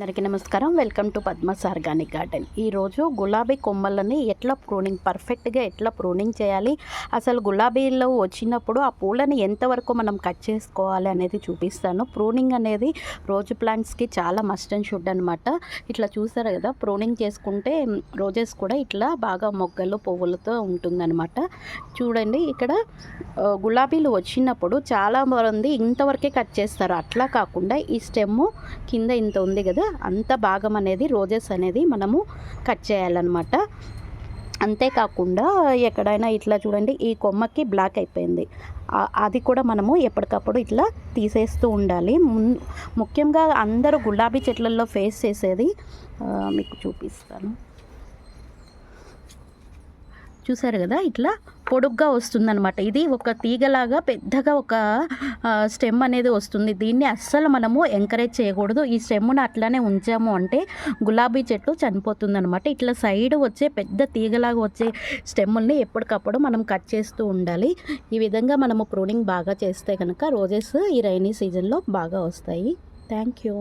అందరికీ నమస్కారం. Welcome to Padma's organic garden. ఈరోజు గులాబీ కొమ్మలని ఎట్లా పర్ఫెక్ట్గా ఎట్లా ప్రూనింగ్ చేయాలి, అసలు గులాబీలో వచ్చినప్పుడు ఆ పూలని ఎంతవరకు మనం కట్ చేసుకోవాలి అనేది చూపిస్తాను. ప్రూనింగ్ అనేది రోజు ప్లాంట్స్కి చాలా మస్ట్ అండ్ షుడ్ అనమాట. ఇట్లా చూసారు కదా, ప్రూనింగ్ చేసుకుంటే రోజెస్ కూడా ఇట్లా బాగా మొగ్గలు పువ్వులతో ఉంటుందన్నమాట. చూడండి, ఇక్కడ గులాబీలు వచ్చినప్పుడు చాలా మంది ఇంతవరకే కట్ చేస్తారు. అట్లా కాకుండా ఈ స్టెమ్ కింద ఇంత ఉంది కదా, అంత భాగం అనేది రోజెస్ అనేది మనము కట్ చేయాలన్నమాట. అంతేకాకుండా ఎక్కడైనా ఇట్లా చూడండి, ఈ కొమ్మకి బ్లాక్ అయిపోయింది, అది కూడా మనము ఎప్పటికప్పుడు ఇట్లా తీసేస్తూ ఉండాలి. ముఖ్యంగా అందరూ గులాబీ చెట్లలో ఫేస్ చేసేది మీకు చూపిస్తాను. చూసారు కదా, ఇట్లా పొడుగ్గా వస్తుందన్నమాట. ఇది ఒక తీగలాగా పెద్దగా ఒక స్టెమ్ అనేది వస్తుంది. దీన్ని అస్సలు మనము ఎంకరేజ్ చేయకూడదు. ఈ స్టెమ్ను అట్లానే ఉంచాము అంటే గులాబీ చెట్టు చనిపోతుందన్నమాట. ఇట్లా సైడ్ వచ్చే పెద్ద తీగలాగా వచ్చే స్టెమ్ముల్ని ఎప్పటికప్పుడు మనం కట్ చేస్తూ ఉండాలి. ఈ విధంగా మనము ప్రూనింగ్ బాగా చేస్తే కనుక రోజెస్ ఈ రైనీ సీజన్లో బాగా వస్తాయి. Thank you.